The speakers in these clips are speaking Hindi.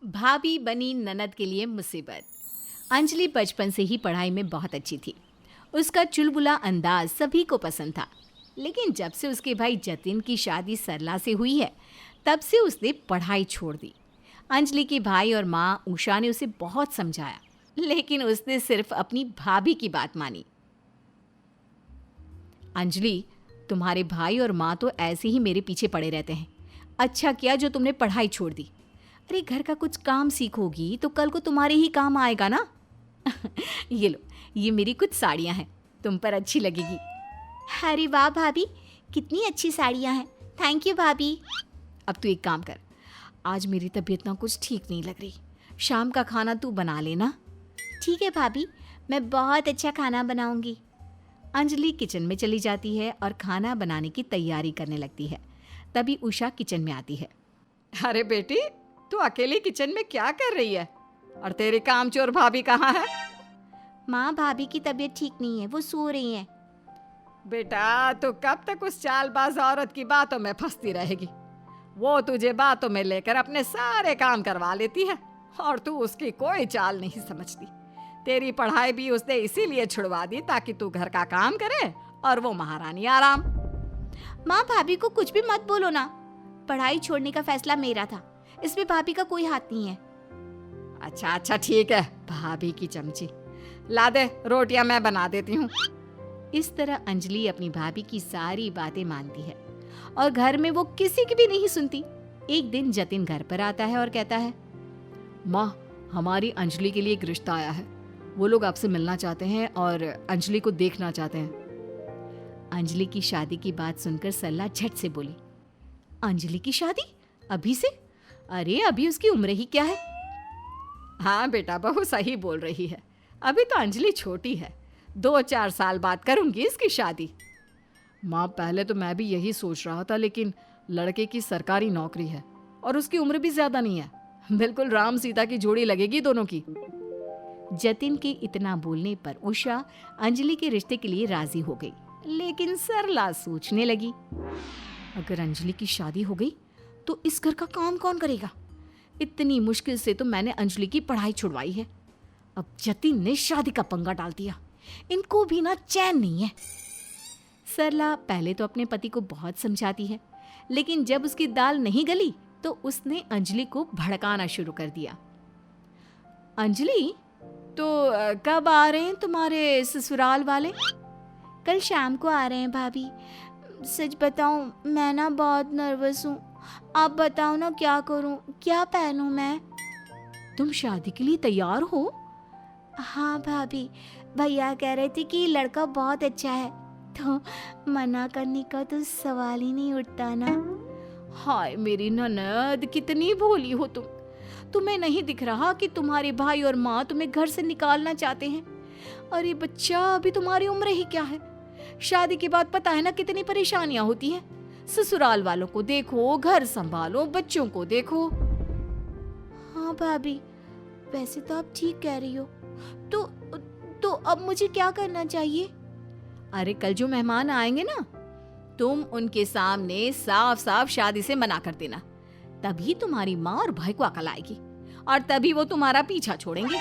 भाभी बनी ननद के लिए मुसीबत। अंजलि बचपन से ही पढ़ाई में बहुत अच्छी थी। उसका चुलबुला अंदाज सभी को पसंद था। लेकिन जब से उसके भाई जतिन की शादी सरला से हुई है, तब से उसने पढ़ाई छोड़ दी। अंजलि के भाई और माँ उषा ने उसे बहुत समझाया, लेकिन उसने सिर्फ अपनी भाभी की बात मानी। अंजलि, तुम्हारे भाई और माँ तो ऐसे ही मेरे पीछे पड़े रहते हैं। अच्छा किया जो तुमने पढ़ाई छोड़ दी। अरे घर का कुछ काम सीखोगी तो कल को तुम्हारे ही काम आएगा ना। ये लो, ये मेरी कुछ साड़ियाँ हैं, तुम पर अच्छी लगेगी। अरे वाह भाभी, कितनी अच्छी साड़ियाँ हैं। थैंक यू भाभी। अब तू एक काम कर, आज मेरी तबीयत ना कुछ ठीक नहीं लग रही। शाम का खाना तू बना लेना। ठीक है भाभी, मैं बहुत अच्छा खाना बनाऊंगी। अंजलि किचन में चली जाती है और खाना बनाने की तैयारी करने लगती है। तभी उषा किचन में आती है। अरे बेटी, तू अकेली किचन में क्या कर रही है? और तेरी कामचोर भाभी कहाँ है? माँ, भाभी की तबीयत ठीक नहीं है, वो सो रही हैं। बेटा, तू कब तक उस चालबाज औरत की बातों में फंसती रहेगी? वो तुझे बातों में लेकर अपने सारे काम करवा लेती है और तू उसकी कोई चाल नहीं समझती। तेरी पढ़ाई भी उसने इसीलिए छुड़वा दी ताकि तू घर का काम करे और वो महारानी आराम। माँ, भाभी को कुछ भी मत बोलो ना। पढ़ाई छोड़ने का फैसला मेरा था, इसमें भाभी का कोई हाथ नहीं है। अच्छा अच्छा ठीक है, भाभी की चमची। ला दे, रोटियां मैं बना देती हूँ। इस तरह अंजलि अपनी भाभी की सारी बातें मानती है और घर में वो किसी की भी नहीं सुनती। एक दिन जतिन घर पर आता है और कहता है, माँ, हमारी अंजलि के लिए एक रिश्ता आया है। वो लोग आपसे मिलना चाहते हैं और अंजलि को देखना चाहते हैं। अंजलि की शादी की बात सुनकर सरला झट से बोली, अंजलि की शादी अभी से? अरे अभी उसकी उम्र ही क्या है। हाँ बेटा, बहू सही बोल रही है। अभी तो अंजलि छोटी है, 2-4 साल बाद करूंगी इसकी शादी। माँ, पहले तो मैं भी यही सोच रहा था, लेकिन लड़के की सरकारी नौकरी है और उसकी उम्र भी ज्यादा नहीं है। बिल्कुल राम सीता की जोड़ी लगेगी दोनों की। जतिन के इतना बोलने पर उषा अंजलि के रिश्ते के लिए राजी हो गई। लेकिन सरला सोचने लगी, अगर अंजलि की शादी हो गई तो इस घर का काम कौन करेगा? इतनी मुश्किल से तो मैंने अंजलि की पढ़ाई छुड़वाई है। अब जतिन ने शादी का पंगा डाल दिया, इनको भी ना चैन नहीं है। सरला पहले तो अपने पति को बहुत समझाती है, लेकिन जब उसकी दाल नहीं गली तो उसने अंजलि को भड़काना शुरू कर दिया। अंजलि, तो कब आ रहे हैं तुम्हारे ससुराल वाले? कल शाम को आ रहे हैं भाभी। सच बताऊं, मैं ना बहुत नर्वस हूँ। आप बताओ ना, क्या करूँ, क्या पहनूं मैं? तुम शादी के लिए तैयार हो? हाँ भाभी, भैया कह रहे थे कि लड़का बहुत अच्छा है, तो मना करने का तो सवाल ही नहीं उठता ना। हाय मेरी ननद, कितनी भोली हो तुम। तुम्हें नहीं दिख रहा कि तुम्हारे भाई और माँ तुम्हें घर से निकालना चाहते हैं? अरे बच्चा, अभी तुम्हारी उम्र ही क्या है। शादी के बाद पता है ना कितनी परेशानियां होती हैं। ससुराल वालों को देखो, घर संभालो, बच्चों को देखो। हाँ भाभी, वैसे तो आप ठीक कह रही हो। तो अब मुझे क्या करना चाहिए? अरे कल जो मेहमान आएंगे ना, तुम उनके सामने साफ साफ शादी से मना कर देना। तभी तुम्हारी माँ और भाई को अकल आएगी और तभी वो तुम्हारा पीछा छोड़ेंगे।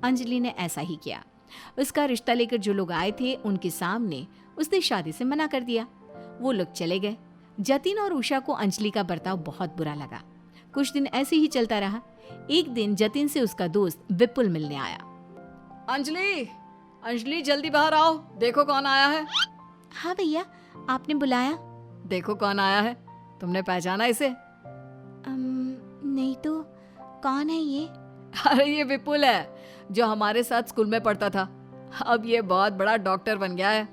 अंजलि ने ऐसा ही किया। उसका रिश्ता लेकर जो लोग आए थे उनके सामने उसने शादी से मना कर दिया। वो लोग चले गए। जतिन और उषा को अंजलि का बर्ताव बहुत बुरा लगा। कुछ दिन ऐसे ही चलता रहा। एक दिन जतिन से उसका दोस्त विपुल मिलने आया। अंजलि, अंजलि जल्दी बाहर आओ, देखो कौन आया है। हाँ भैया, आपने बुलाया? देखो कौन आया है, तुमने पहचाना इसे? नहीं तो, कौन है ये? अरे ये विपुल है, जो हमारे साथ स्कूल में पढ़ता था। अब ये बहुत बड़ा डॉक्टर बन गया है।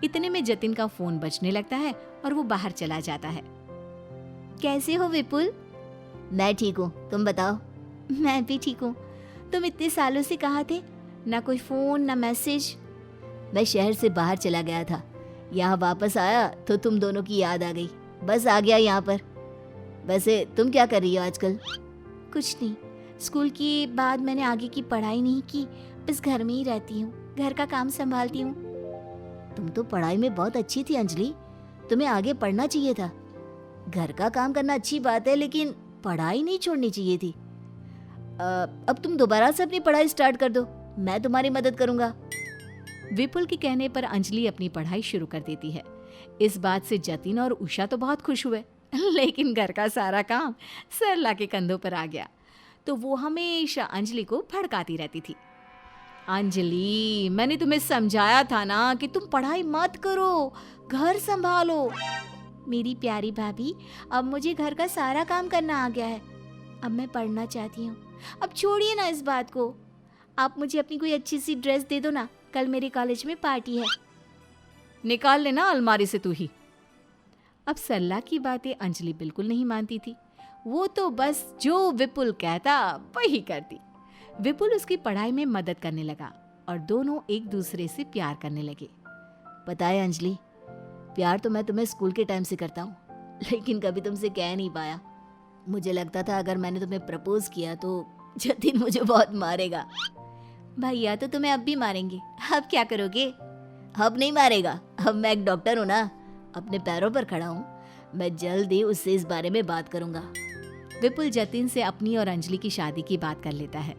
इतने में जतिन का फोन बजने लगता है और वो बाहर चला जाता है। कैसे हो विपुल? मैं ठीक हूँ, तुम बताओ। मैं भी ठीक हूँ। तुम इतने सालों से कहाँ थे? ना कोई फोन, ना मैसेज। मैं शहर से बाहर चला गया था, यहाँ वापस आया तो तुम दोनों की याद आ गई, बस आ गया यहाँ पर। वैसे तुम क्या कर रही हो आजकल? कुछ नहीं, स्कूल के बाद मैंने आगे की पढ़ाई नहीं की, बस घर में ही रहती हूँ, घर का काम संभालती हूँ। तुम तो पढ़ाई में बहुत अच्छी थी अंजलि, तुम्हें आगे पढ़ना चाहिए था। घर का काम करना अच्छी बात है, लेकिन पढ़ाई नहीं छोड़नी चाहिए थी। अब तुम दोबारा से अपनी पढ़ाई स्टार्ट कर दो, मैं तुम्हारी मदद करूंगा। विपुल के कहने पर अंजलि अपनी पढ़ाई शुरू कर देती है। इस बात से जतिन और उषा तो बहुत खुश हुए, लेकिन घर का सारा काम सरला के कंधों पर आ गया, तो वो हमेशा अंजलि को भड़काती रहती थी। अंजलि, मैंने तुम्हें समझाया था ना कि तुम पढ़ाई मत करो, घर संभालो। मेरी प्यारी भाभी, अब मुझे घर का सारा काम करना आ गया है। अब मैं पढ़ना चाहती हूँ। अब छोड़िए ना इस बात को। आप मुझे अपनी कोई अच्छी सी ड्रेस दे दो ना, कल मेरे कॉलेज में पार्टी है। निकाल लेना अलमारी से तू ही। अब सरला की बातें अंजलि बिल्कुल नहीं मानती थी। वो तो बस जो विपुल कहता वही करती। विपुल उसकी पढ़ाई में मदद करने लगा और दोनों एक दूसरे से प्यार करने लगे। पता है अंजलि, प्यार तो मैं तुम्हें स्कूल के टाइम से करता हूँ, लेकिन कभी तुमसे कह नहीं पाया। मुझे लगता था अगर मैंने तुम्हें प्रपोज किया तो जतिन मुझे बहुत मारेगा। भैया तो तुम्हें अब भी मारेंगे, अब क्या करोगे? अब नहीं मारेगा, अब मैं एक डॉक्टर हूँ ना, अपने पैरों पर खड़ा हूँ। मैं जल्द ही उससे इस बारे में बात करूंगा। विपुल जतिन से अपनी और अंजलि की शादी की बात कर लेता है।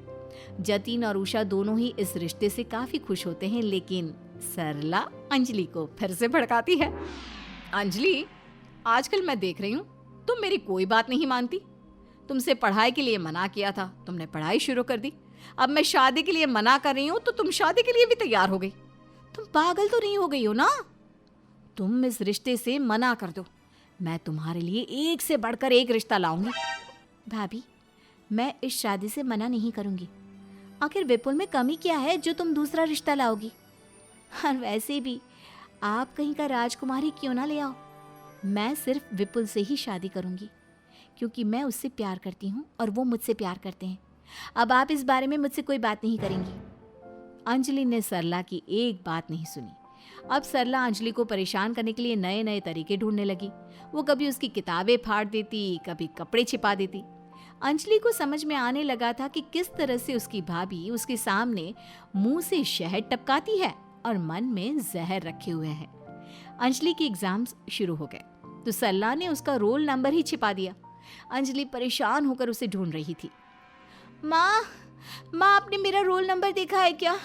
जतिन और उषा दोनों ही इस रिश्ते से काफी खुश होते हैं, लेकिन सरला अंजलि को फिर से भड़काती है। अंजलि, आजकल मैं देख रही हूँ तुम मेरी कोई बात नहीं मानती। तुमसे पढ़ाई के लिए मना किया था, तुमने पढ़ाई शुरू कर दी। अब मैं शादी के लिए मना कर रही हूँ तो तुम शादी के लिए भी तैयार हो गई। तुम पागल तो नहीं हो गई हो ना? तुम इस रिश्ते से मना कर दो, मैं तुम्हारे लिए एक से बढ़कर एक रिश्ता लाऊंगी। भाभी, मैं इस शादी से मना नहीं करूंगी। आखिर विपुल में कमी क्या है जो तुम दूसरा रिश्ता लाओगी? और वैसे भी आप कहीं का राजकुमारी क्यों ना ले आओ। मैं सिर्फ विपुल से ही शादी करूंगी, क्योंकि मैं उससे प्यार करती हूँ और वो मुझसे प्यार करते हैं। अब आप इस बारे में मुझसे कोई बात नहीं करेंगी। अंजलि ने सरला की एक बात नहीं सुनी। अब सरला अंजलि को परेशान करने के लिए नए नए तरीके ढूंढने लगी। वो कभी उसकी किताबें फाड़ देती, कभी कपड़े छिपा देती। अंजलि को समझ में आने लगा था कि किस तरह से उसकी भाभी उसके सामने मुंह से शहद टपकाती है और मन में जहर रखे हुए है। अंजलि के एग्जाम्स शुरू हो गए तो सरला ने उसका रोल नंबर ही छिपा दिया। अंजलि परेशान होकर उसे ढूंढ रही थी। माँ, आपने मेरा रोल नंबर देखा है क्या?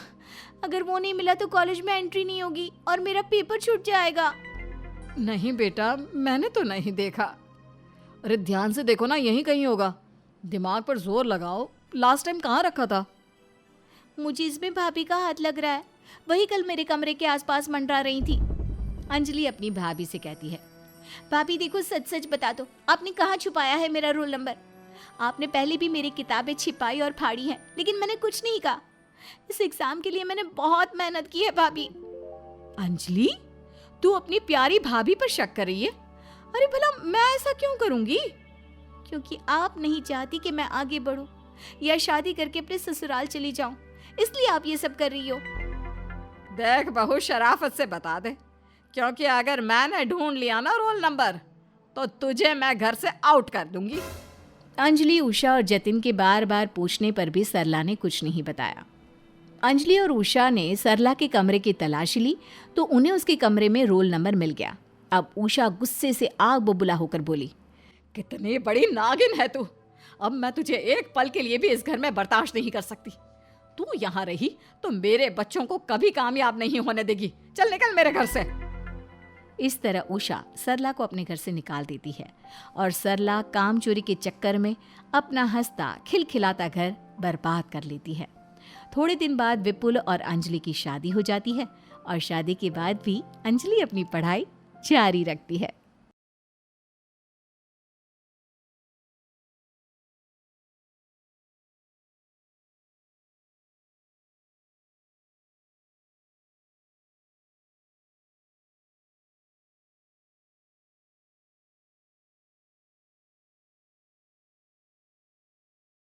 अगर वो नहीं मिला तो कॉलेज में एंट्री नहीं होगी और मेरा पेपर छूट जाएगा। नहीं बेटा, मैंने तो नहीं देखा। अरे ध्यान से देखो ना, यहीं कहीं होगा। दिमाग पर जोर लगाओ, लास्ट टाइम कहाँ रखा था? मुझे इसमें भाभी का हाथ लग रहा है, वही कल मेरे कमरे के आसपास मंडरा रही थी। अंजलि अपनी भाभी से कहती है। भाभी देखो, सच सच बता दो, आपने कहाँ छुपाया है मेरा रोल नंबर? आपने पहले भी मेरी किताबें छिपाई और फाड़ी हैं, लेकिन मैंने कुछ नहीं कहा। इस एग्जाम के लिए मैंने बहुत मेहनत की है भाभी। अंजलि, तू अपनी प्यारी भाभी पर शक कर रही है? अरे भला मैं ऐसा क्यों करूंगी? क्योंकि आप नहीं चाहती कि मैं आगे बढ़ूं या शादी करके अपने ससुराल चली जाऊं, इसलिए आप ये सब कर रही हो। देख बहू, शराफत से बता दे, क्योंकि अगर मैंने ढूंढ लिया ना रोल नंबर तो तुझे मैं घर से आउट कर दूंगी। अंजलि, उषा और जतिन के बार बार पूछने पर भी सरला ने कुछ नहीं बताया। अंजलि और उषा ने सरला के कमरे की तलाशी ली तो उन्हें उसके कमरे में रोल नंबर मिल गया। अब उषा गुस्से से आग बबूला होकर बोली, कितनी बड़ी नागिन है तू। अब मैं तुझे एक पल के लिए भी इस घर में बर्दाश्त नहीं कर सकती। तू यहाँ रही तो मेरे बच्चों को कभी कामयाब नहीं होने देगी। चल निकल मेरे घर से। इस तरह उषा सरला को अपने घर से निकाल देती है और सरला काम चोरी के चक्कर में अपना हंसता खिलखिलाता घर बर्बाद कर लेती है। थोड़े दिन बाद विपुल और अंजलि की शादी हो जाती है और शादी के बाद भी अंजलि अपनी पढ़ाई जारी रखती है।